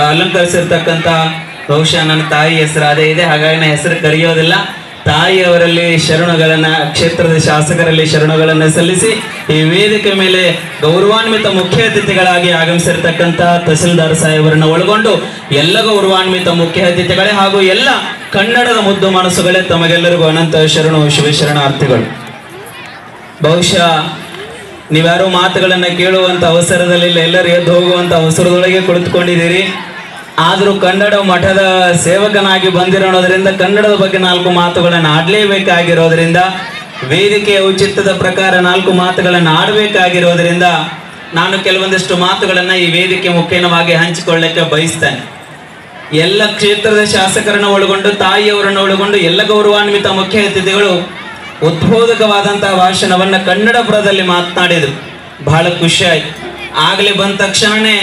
ಅಲಂಕರಿಸಿರ್ತಕ್ಕಂಥ ಬಹುಶಃ ನನ್ನ ತಾಯಿ ಹೆಸರು ಅದೇ ಇದೆ, ಹಾಗಾಗಿ ನಾನು ಹೆಸರು ಕರೆಯೋದಿಲ್ಲ. ತಾಯಿಯವರಲ್ಲಿ ಶರಣುಗಳನ್ನ, ಕ್ಷೇತ್ರದ ಶಾಸಕರಲ್ಲಿ ಶರಣುಗಳನ್ನು ಸಲ್ಲಿಸಿ ಈ ವೇದಿಕೆ ಮೇಲೆ ಗೌರವಾನ್ವಿತ ಮುಖ್ಯ ಅತಿಥಿಗಳಾಗಿ ಆಗಮಿಸಿರ್ತಕ್ಕಂಥ ತಹಸೀಲ್ದಾರ್ ಸಾಹೇಬರನ್ನ ಒಳಗೊಂಡು ಎಲ್ಲ ಗೌರವಾನ್ವಿತ ಮುಖ್ಯ ಅತಿಥಿಗಳೇ ಹಾಗೂ ಎಲ್ಲ ಕನ್ನಡದ ಮುದ್ದು ಮನಸ್ಸುಗಳೇ ತಮಗೆಲ್ಲರಿಗೂ ಅನಂತ ಶರಣು ಶಿವಶರಣಾರ್ಥಿಗಳು. ಬಹುಶಃ ನೀವ್ಯಾರೋ ಮಾತುಗಳನ್ನ ಕೇಳುವಂತ ಅವಸರದಲ್ಲಿ ಎಲ್ಲರೂ ಎದ್ದು ಹೋಗುವಂತ ಅವಸರದೊಳಗೆ ಕುಳಿತುಕೊಂಡಿದ್ದೀರಿ. ಆದರೂ ಕನ್ನಡ ಮಠದ ಸೇವಕನಾಗಿ ಬಂದಿರೋದ್ರಿಂದ ಕನ್ನಡದ ಬಗ್ಗೆ 4 ಮಾತುಗಳನ್ನು ಆಡಲೇಬೇಕಾಗಿರೋದ್ರಿಂದ, ವೇದಿಕೆಯ ಔಚಿತ್ಯದ ಪ್ರಕಾರ 4 ಮಾತುಗಳನ್ನು ಆಡಬೇಕಾಗಿರೋದ್ರಿಂದ ನಾನು ಕೆಲವೊಂದಿಷ್ಟು ಮಾತುಗಳನ್ನು ಈ ವೇದಿಕೆ ಮುಖೇನವಾಗಿ ಹಂಚಿಕೊಳ್ಳಕ್ಕೆ ಬಯಸ್ತೇನೆ. ಎಲ್ಲ ಕ್ಷೇತ್ರದ ಶಾಸಕರನ್ನು ಒಳಗೊಂಡು, ತಾಯಿಯವರನ್ನು ಒಳಗೊಂಡು ಎಲ್ಲ ಗೌರವಾನ್ವಿತ ಮುಖ್ಯ ಅತಿಥಿಗಳು ಉದ್ಬೋಧಕವಾದಂತಹ ಭಾಷಣವನ್ನ ಕನ್ನಡಪುರದಲ್ಲಿ ಮಾತನಾಡಿದರು. ಬಹಳ ಖುಷಿ ಆಯ್ತು. ಆಗಲೇ ಬಂದ ತಕ್ಷಣನೇ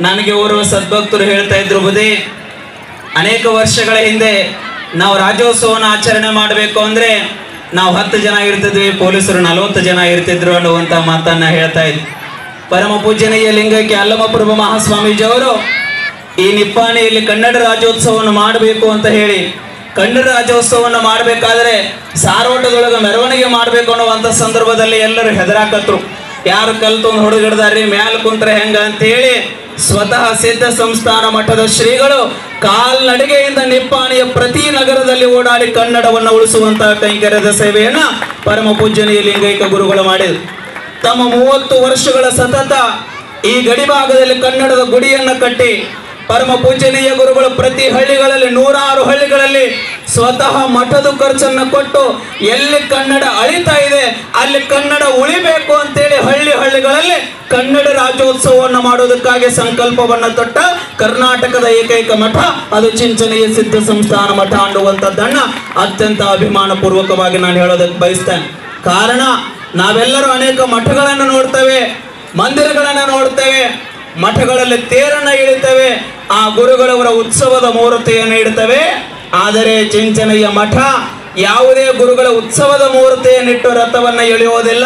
ನನಗೆ ಓರ್ವ ಸದ್ಭಕ್ತರು ಹೇಳ್ತಾ ಇದ್ರು, ಬುದೇ ಅನೇಕ ವರ್ಷಗಳ ಹಿಂದೆ ನಾವು ರಾಜ್ಯೋತ್ಸವವನ್ನು ಆಚರಣೆ ಮಾಡಬೇಕು ಅಂದ್ರೆ ನಾವು 10 ಜನ ಇರ್ತಿದ್ವಿ, ಪೊಲೀಸರು 40 ಜನ ಇರ್ತಿದ್ರು ಅನ್ನುವಂಥ ಮಾತನ್ನ ಹೇಳ್ತಾ ಇದ್ರು. ಪರಮ ಪೂಜನೀಯ ಲಿಂಗೈಕ್ಯ ಅಲ್ಲಮಪ್ರಭು ಮಹಾಸ್ವಾಮೀಜಿ ಅವರು ಈ ನಿಪ್ಪಾಣಿಯಲ್ಲಿ ಕನ್ನಡ ರಾಜ್ಯೋತ್ಸವವನ್ನು ಮಾಡಬೇಕು ಅಂತ ಹೇಳಿ, ಕನ್ನಡ ರಾಜ್ಯೋತ್ಸವವನ್ನು ಮಾಡಬೇಕಾದ್ರೆ ಸಾರೋಟದೊಳಗೆ ಮೆರವಣಿಗೆ ಮಾಡಬೇಕು ಅನ್ನುವಂಥ ಸಂದರ್ಭದಲ್ಲಿ ಎಲ್ಲರೂ ಹೆದರಾಕತ್ರು. ಯಾರು ಕಲ್ತೊಂದು ಹುಡುಗಿಡ್ದಾರ್ರಿ, ಮ್ಯಾಲ ಕುಂತ್ರೆ ಹೆಂಗ ಅಂತ ಹೇಳಿ ಸ್ವತಃ ಸಿದ್ಧ ಸಂಸ್ಥಾನ ಮಠದ ಶ್ರೀಗಳು ಕಾಲ್ನಡಿಗೆಯಿಂದ ನಿಪ್ಪಾಣಿಯ ಪ್ರತಿ ನಗರದಲ್ಲಿ ಓಡಾಡಿ ಕನ್ನಡವನ್ನು ಉಳಿಸುವಂತಹ ಕೈಂಕರ್ಯದ ಸೇವೆಯನ್ನ ಪರಮ ಪೂಜನೀಯ ಲಿಂಗೈಕ್ಯ ಗುರುಗಳು ಮಾಡಿದರು. ತಮ್ಮ 30 ವರ್ಷಗಳ ಸತತ ಈ ಗಡಿಭಾಗದಲ್ಲಿ ಕನ್ನಡದ ಗುಡಿಯನ್ನು ಕಟ್ಟಿ ಪರಮ ಪೂಜನೀಯ ಗುರುಗಳು ಪ್ರತಿ ಹಳ್ಳಿಗಳಲ್ಲಿ 106 ಹಳ್ಳಿಗಳಲ್ಲಿ ಸ್ವತಃ ಮಠದ ಖರ್ಚನ್ನು ಕೊಟ್ಟು ಎಲ್ಲಿ ಕನ್ನಡ ಅಳಿತಾ ಇದೆ ಅಲ್ಲಿ ಕನ್ನಡ ಉಳಿಬೇಕು ಅಂತೇಳಿ ಹಳ್ಳಿಗಳಲ್ಲಿ ಕನ್ನಡ ರಾಜ್ಯೋತ್ಸವವನ್ನು ಮಾಡೋದಕ್ಕಾಗಿ ಸಂಕಲ್ಪವನ್ನು ತೊಟ್ಟ ಕರ್ನಾಟಕದ ಏಕೈಕ ಮಠ ಅದು ಚಿಂಚನೀಯ ಸಿದ್ಧ ಸಂಸ್ಥಾನ ಮಠ ಅನ್ನುವಂಥದ್ದನ್ನ ಅತ್ಯಂತ ಅಭಿಮಾನ ಪೂರ್ವಕವಾಗಿ ನಾನು ಹೇಳೋದಕ್ಕೆ ಬಯಸ್ತೇನೆ. ಕಾರಣ ನಾವೆಲ್ಲರೂ ಅನೇಕ ಮಠಗಳನ್ನು ನೋಡ್ತೇವೆ, ಮಂದಿರಗಳನ್ನು ನೋಡ್ತೇವೆ, ಮಠಗಳಲ್ಲಿ ತೇರನ್ನ ಇಳಿತೇವೆ, ಆ ಗುರುಗಳವರ ಉತ್ಸವದ ಮೂರ್ತಿಯನ್ನು ಇಡ್ತೇವೆ. ಆದರೆ ಚಿಂಚನೀಯ ಮಠ ಯಾವುದೇ ಗುರುಗಳ ಉತ್ಸವದ ಮೂರ್ತಿಯನ್ನಿಟ್ಟು ರಥವನ್ನು ಎಳೆಯುವುದಿಲ್ಲ.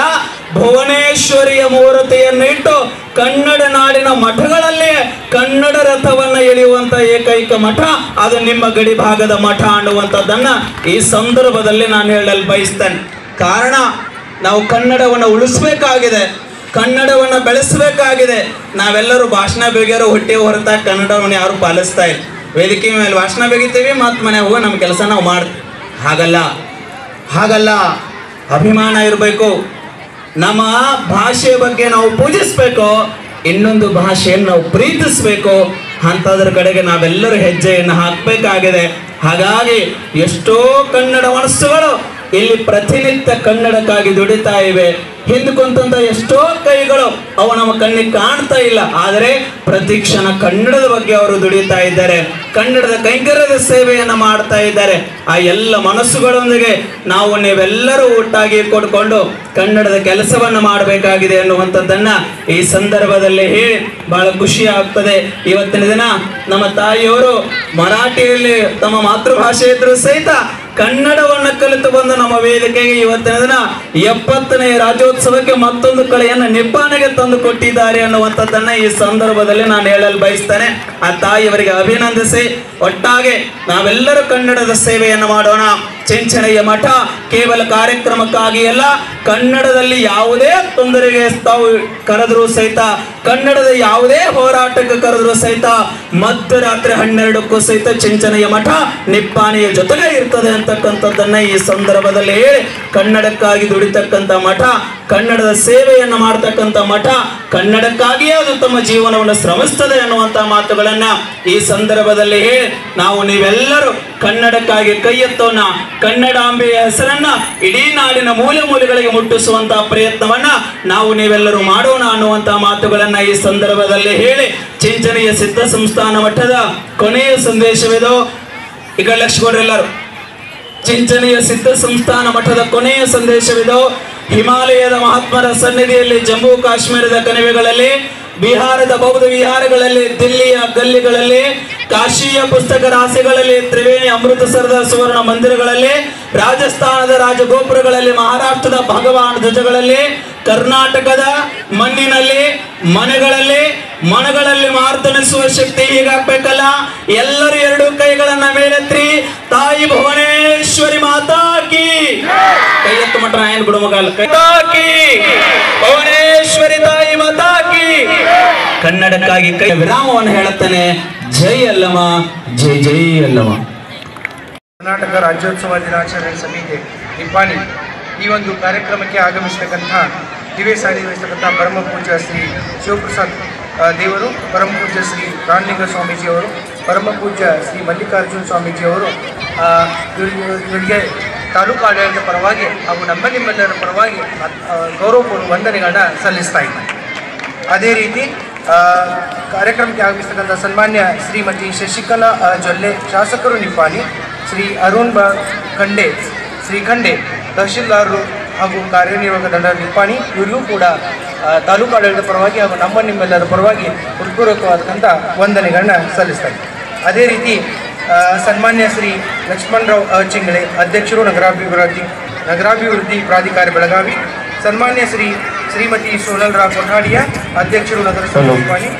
ಭುವನೇಶ್ವರಿಯ ಮೂರ್ತಿಯನ್ನು ಇಟ್ಟು ಕನ್ನಡ ನಾಡಿನ ಮಠಗಳಲ್ಲಿ ಕನ್ನಡ ರಥವನ್ನು ಎಳೆಯುವಂತ ಏಕೈಕ ಮಠ ಅದು ನಿಮ್ಮ ಗಡಿ ಭಾಗದ ಮಠ ಅನ್ನುವಂಥದ್ದನ್ನ ಈ ಸಂದರ್ಭದಲ್ಲಿ ನಾನು ಹೇಳಲು ಬಯಸ್ತೇನೆ. ಕಾರಣ ನಾವು ಕನ್ನಡವನ್ನು ಉಳಿಸಬೇಕಾಗಿದೆ, ಕನ್ನಡವನ್ನು ಬೆಳೆಸಬೇಕಾಗಿದೆ. ನಾವೆಲ್ಲರೂ ಭಾಷಣ ಬೇಗೆಯರು ಹೊಟ್ಟೆ ಹೊರತಾ ಕನ್ನಡವನ್ನು ಯಾರು ಪಾಲಿಸ್ತಾ ಇಲ್ಲ. ವೇದಿಕೆ ಮೇಲೆ ಭಾಷಣ ಬೇಗಿತೀವಿ, ಮತ್ತು ಮನೆ ಹೋಗಿ ನಮ್ಮ ಕೆಲಸ ನಾವು ಮಾಡ್ತೀವಿ. ಹಾಗಲ್ಲ. ಅಭಿಮಾನ ಇರಬೇಕು. ನಮ್ಮ ಭಾಷೆಯ ಬಗ್ಗೆ ನಾವು ಪೂಜಿಸಬೇಕು, ಇನ್ನೊಂದು ಭಾಷೆಯನ್ನು ನಾವು ಪ್ರೀತಿಸಬೇಕು. ಅಂಥದ್ರ ಕಡೆಗೆ ನಾವೆಲ್ಲರೂ ಹೆಜ್ಜೆಯನ್ನು ಹಾಕಬೇಕಾಗಿದೆ. ಹಾಗಾಗಿ ಎಷ್ಟೋ ಕನ್ನಡ ಮನಸ್ಸುಗಳು ಇಲ್ಲಿ ಪ್ರತಿನಿತ್ಯ ಕನ್ನಡಕ್ಕಾಗಿ ದುಡಿತಾ ಇವೆ. ಹಿಂದೆ ಕುಂತ ಎಷ್ಟೋ ಕೈಗಳು ಅವು ನಮ್ಮ ಕಣ್ಣಿಗೆ ಕಾಣ್ತಾ ಇಲ್ಲ, ಆದರೆ ಪ್ರತಿ ಕ್ಷಣ ಕನ್ನಡದ ಬಗ್ಗೆ ಅವರು ದುಡಿತಾ ಇದ್ದಾರೆ, ಕನ್ನಡದ ಕೈಂಕರ್ಯದ ಸೇವೆಯನ್ನು ಮಾಡ್ತಾ ಇದ್ದಾರೆ. ಆ ಎಲ್ಲ ಮನಸ್ಸುಗಳೊಂದಿಗೆ ನಾವು ನೀವೆಲ್ಲರೂ ಒಟ್ಟಾಗಿ ಕೊಡ್ಕೊಂಡು ಕನ್ನಡದ ಕೆಲಸವನ್ನು ಮಾಡಬೇಕಾಗಿದೆ ಅನ್ನುವಂಥದ್ದನ್ನ ಈ ಸಂದರ್ಭದಲ್ಲಿ ಹೇಳಿ ಬಹಳ ಖುಷಿ ಆಗ್ತದೆ. ಇವತ್ತಿನ ದಿನ ನಮ್ಮ ತಾಯಿಯವರು ಮರಾಠಿಯಲ್ಲಿ ತಮ್ಮ ಮಾತೃಭಾಷೆ ಇದ್ರೂ ಸಹಿತ ಕನ್ನಡವನ್ನು ಕಲಿತು ಬಂದು ನಮ್ಮ ವೇದಿಕೆಗೆ ಇವತ್ತಿನ ದಿನ 70ನೇ ರಾಜ್ಯೋತ್ಸವಕ್ಕೆ ಮತ್ತೊಂದು ಕಳೆಯನ್ನು ನಿಪ್ಪಾಣಿಗೆ ತಂದು ಕೊಟ್ಟಿದ್ದಾರೆ ಅನ್ನುವಂಥದ್ದನ್ನ ಈ ಸಂದರ್ಭದಲ್ಲಿ ನಾನು ಹೇಳಲು ಬಯಸ್ತೇನೆ. ಆ ತಾಯಿಯವರಿಗೆ ಅಭಿನಂದಿಸಿ ಒಟ್ಟಾಗೆ ನಾವೆಲ್ಲರೂ ಕನ್ನಡದ ಸೇವೆಯನ್ನು ಮಾಡೋಣ. ಚಿಂಚನೀಯ ಮಠ ಕೇವಲ ಕಾರ್ಯಕ್ರಮಕ್ಕಾಗಿ ಅಲ್ಲ, ಕನ್ನಡದಲ್ಲಿ ಯಾವುದೇ ತೊಂದರೆಗೆ ತಾವು ಕರೆದರೂ ಸಹಿತ, ಕನ್ನಡದ ಯಾವುದೇ ಹೋರಾಟಕ್ಕೆ ಕರೆದರೂ ಸಹಿತ ಮಧ್ಯರಾತ್ರಿ 12ಕ್ಕೂ ಸಹಿತ ಚಿಂಚನೀಯ ಮಠ ನಿಪ್ಪಾಣಿಯ ಜೊತೆಗೆ ಇರ್ತದೆ ಅಂತಕ್ಕಂಥದ್ದನ್ನ ಈ ಸಂದರ್ಭದಲ್ಲಿ ಹೇಳಿ, ಕನ್ನಡಕ್ಕಾಗಿ ದುಡಿತಕ್ಕಂಥ ಮಠ, ಕನ್ನಡದ ಸೇವೆಯನ್ನು ಮಾಡ್ತಕ್ಕಂಥ ಮಠ, ಕನ್ನಡಕ್ಕಾಗಿಯೇ ಅದು ತಮ್ಮ ಜೀವನವನ್ನು ಶ್ರಮಿಸ್ತದೆ ಅನ್ನುವಂಥ ಮಾತುಗಳನ್ನ ಈ ಸಂದರ್ಭದಲ್ಲಿ ಹೇಳಿ ನಾವು ನೀವೆಲ್ಲರೂ ಕನ್ನಡಕ್ಕಾಗಿ ಕೈ ಎತ್ತೋಣ. ಕನ್ನಡಾಂಬೆಯ ಹೆಸರನ್ನ ಇಡೀ ನಾಡಿನ ಮೂಲೆ ಮೂಲೆಗಳಿಗೆ ಮುಟ್ಟಿಸುವಂತಹ ಪ್ರಯತ್ನವನ್ನ ನಾವು ನೀವೆಲ್ಲರೂ ಮಾಡೋಣ ಅನ್ನುವಂತಹ ಮಾತುಗಳನ್ನ ಈ ಸಂದರ್ಭದಲ್ಲಿ ಹೇಳಿ, ಚಿಂಚನೀಯ ಸಿದ್ಧ ಸಂಸ್ಥಾನ ಮಠದ ಕೊನೆಯ ಸಂದೇಶವಿದು. ಈಗ ಲಕ್ಷ್ಮಣರೆಲ್ಲರೂ ಚಿಂಚನೀಯ ಸಿದ್ಧ ಸಂಸ್ಥಾನ ಮಠದ ಕೊನೆಯ ಸಂದೇಶವಿದು. ಹಿಮಾಲಯದ ಮಹಾತ್ಮರ ಸನ್ನಿಧಿಯಲ್ಲಿ, ಜಮ್ಮು ಕಾಶ್ಮೀರದ ಕಣಿವೆಗಳಲ್ಲಿ, ಬಿಹಾರದ ಬೌದ್ಧ ವಿಹಾರಗಳಲ್ಲಿ, ದಿಲ್ಲಿಯ ಗಲ್ಲಿಗಳಲ್ಲಿ, ಕಾಶಿಯ ಪುಸ್ತಕ ರಾಶಿಗಳಲ್ಲಿ, ತ್ರಿವೇಣಿ ಅಮೃತಸರದ ಸುವರ್ಣ ಮಂದಿರಗಳಲ್ಲಿ, ರಾಜಸ್ಥಾನದ ರಾಜಗೋಪುರಗಳಲ್ಲಿ, ಮಹಾರಾಷ್ಟ್ರದ ಭಗವಾನ್ ಧ್ವಜಗಳಲ್ಲಿ, ಕರ್ನಾಟಕದ ಮಣ್ಣಿನಲ್ಲಿ, ಮನೆಗಳಲ್ಲಿ ಮಾರ್ದನಿಸುವ ಶಕ್ತಿ ಹೀಗಾಗಬೇಕಲ್ಲ. ಎಲ್ಲರೂ 2 ಕೈಗಳನ್ನ ಮೇಲೆತ್ತಿ ತಾಯಿ ಭುವನೇಶ್ವರಿ ಮಾತಾ ನಾಯನ್ ಗುಡುಮಗಾಲ್ ಕೈ ಭುವನೇಶ್ವರಿ ತಾಯಿ ಮಾತಾ ಕಿ. ಕನ್ನಡಕ್ಕಾಗಿ ಕೈ ವಿರಾಮವನ್ನು ಹೇಳುತ್ತಾನೆ. ಜೈ ಅಲ್ಲಮ, ಜೈ ಜೈ ಅಲ್ಲಮ. ಕರ್ನಾಟಕ ರಾಜ್ಯೋತ್ಸವ ದಿನಾಚರಣೆ ಸಮಿತಿ ನಿಪ್ಪಾಣಿ ಈ ಒಂದು ಕಾರ್ಯಕ್ರಮಕ್ಕೆ ಆಗಮಿಸತಕ್ಕಂಥ ದಿವ್ಯ ಸಾನ್ನಿಧ್ಯವಹಿಸತಕ್ಕಂಥ ಪರಮ ಪೂಜ್ಯ ಶ್ರೀ ಶಿವಪ್ರಸಾದ್ ದೇವರು, ಪರಮ ಪೂಜ್ಯ ಶ್ರೀ ರಾಣಲಿಂಗ ಸ್ವಾಮೀಜಿಯವರು, ಪರಮ ಪೂಜ್ಯ ಶ್ರೀ ಮಲ್ಲಿಕಾರ್ಜುನ ಸ್ವಾಮೀಜಿಯವರು ಇವರಿಗೆ ತಾಲೂಕು ಆಡಳಿತದ ಪರವಾಗಿ ಹಾಗೂ ನಿಮ್ಮೆಲ್ಲರ ಪರವಾಗಿ ಗೌರವಪೂರ್ವ ವಂದನೆಗಳನ್ನ ಸಲ್ಲಿಸ್ತಾ ಇದ್ದಾರೆ. ಅದೇ ರೀತಿ ಕಾರ್ಯಕ್ರಮಕ್ಕೆ ಆಗಮಿಸತಕ್ಕಂಥ ಸನ್ಮಾನ್ಯ ಶ್ರೀಮತಿ ಶಶಿಕಲಾ ಜೊಲ್ಲೆ ಶಾಸಕರು ನಿಪ್ಪಾಣಿ, ಶ್ರೀ ಅರುಣ್ ಖಂಡೆ ಶ್ರೀಖಂಡೆ ತಹಶೀಲ್ದಾರರು ಹಾಗೂ ಕಾರ್ಯನಿರ್ವಾಹಕ ದಂಡ ನಿಪ್ಪಾಣಿ, ಇವರಿಗೂ ಕೂಡ ತಾಲೂಕು ಆಡಳಿತದ ಪರವಾಗಿ ಹಾಗೂ ನಿಮ್ಮೆಲ್ಲರ ಪರವಾಗಿ ಹೃತ್ಪೂರ್ವಕವಾದಂಥ ವಂದನೆಗಳನ್ನ ಸಲ್ಲಿಸ್ತಾ ಇದ್ದಾರೆ. ಅದೇ ರೀತಿ ಸನ್ಮಾನ್ಯ ಶ್ರೀ ಲಕ್ಷ್ಮಣರಾವ್ ಚಿಂಗಳೆ ಅಧ್ಯಕ್ಷರು ನಗರಾಭಿವೃದ್ಧಿ ಪ್ರಾಧಿಕಾರ ಬೆಳಗಾವಿ, ಸನ್ಮಾನ್ಯ ಶ್ರೀಮತಿ ಸೋನಲ್ರಾವ್ ಕೊಠಾಡಿಯ ಅಧ್ಯಕ್ಷರು ನಗರಸಭೆ ನಿಪ್ಪಾಣಿ,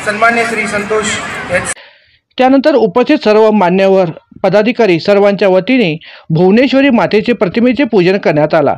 ಸನ್ಮಾನ್ಯ ಶ್ರೀ संतोष एच. त्यानंतर उपस्थित सर्व मान्यवर पदाधिकारी सर्वांच्या वतीने भुवनेश्वरी मातेचे प्रतिमेचे पूजन करण्यात आला.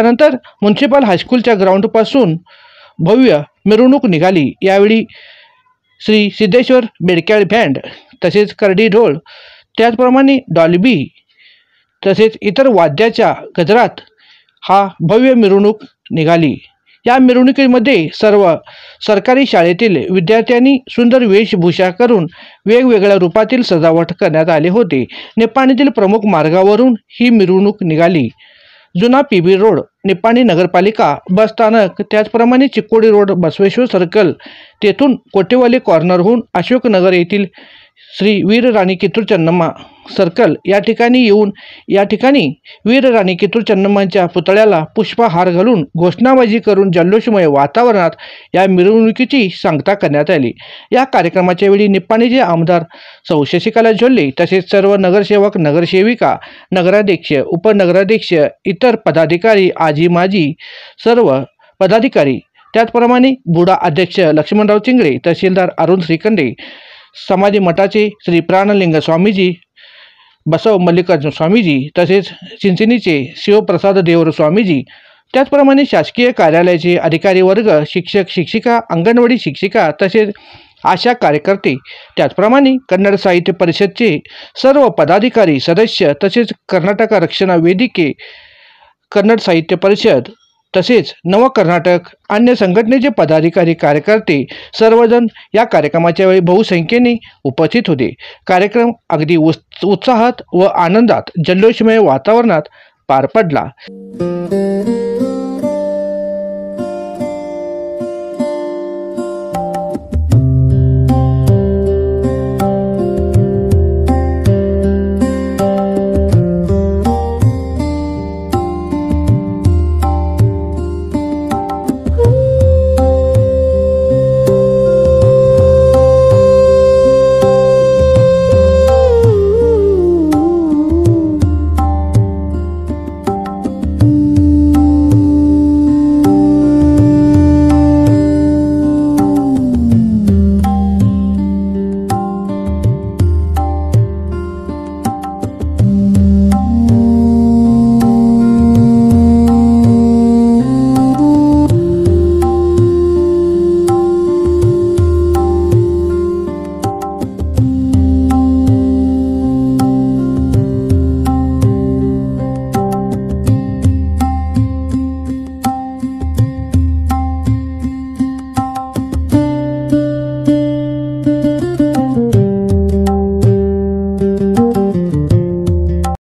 त्यानंतर म्युन्सिपल हायस्कूलच्या ग्राउंडपासून भव्य मिरवणूक निघाली. यावेळी श्री सिद्धेश्वर बेडक्याळ बँड तसेच करडी ढोल, त्याचप्रमाणे डॉल्बी तसेच इतर वाद्याच्या गजरात हा भव्य मिरवणूक निघाली. या मिरवणुकीमध्ये सर्व सरकारी शाळेतील विद्यार्थ्यांनी सुंदर वेशभूषा करून वेगवेगळ्या रूपातील सजावट करण्यात आले होते. निप्पाणीतील प्रमुख मार्गावरून ही मिरवणूक निघाली. जुना पीबी रोड, निप्पाणी नगरपालिका बस स्थानक, त्याचप्रमाणे चिक्कोडी रोड, बसवेश्वर सर्कल, तेथून कोटेवाली कॉर्नरहून अशोकनगर येथील श्री वीर राणी कित्तूर चन्नम्मा सर्कल या ठिकाणी येऊन या ठिकाणी वीर राणी कितूर चन्नम्मांच्या पुतळ्याला पुष्पहार घालून घोषणाबाजी करून जल्लोषमय वातावरणात या मिरवणुकीची सांगता करण्यात आली। या कार्यक्रमाच्या वेळी निप्पाणीचे आमदार सौ शशिकला जोल्ले तसेच सर्व नगरसेवक, नगरसेविका, नगराध्यक्ष, उपनगराध्यक्ष, इतर पदाधिकारी, आजी माजी सर्व पदाधिकारी, त्याचप्रमाणे बुडा अध्यक्ष लक्ष्मणराव चिंगळे, तहसीलदार अरुण श्रीखंडे, समाधी मठाचे श्री प्राणलिंग स्वामीजी, बसव मल्लिकार्जुन स्वामीजी, तसेच चिंचणीचे शिवप्रसाद देवर स्वामीजी, त्याचप्रमाणे शासकीय कार्यालयाचे अधिकारी वर्ग, शिक्षक, शिक्षिका, अंगणवाडी शिक्षिका, तसेच आशा कार्यकर्ते, त्याचप्रमाणे कन्नड साहित्य परिषदचे सर्व पदाधिकारी, सदस्य, तसेच कर्नाटक रक्षण वेदिके, कन्नड साहित्य परिषद, तसेच नव कर्नाटक अन्य संघटनेचे पदाधिकारी, कार्यकर्ते सर्वजण या कार्यक्रमाच्या वेळी बहुसंख्येने उपस्थित होते। कार्यक्रम अगदी उत्साहात व आनंदात जल्लोषमय वातावरणात पार पडला।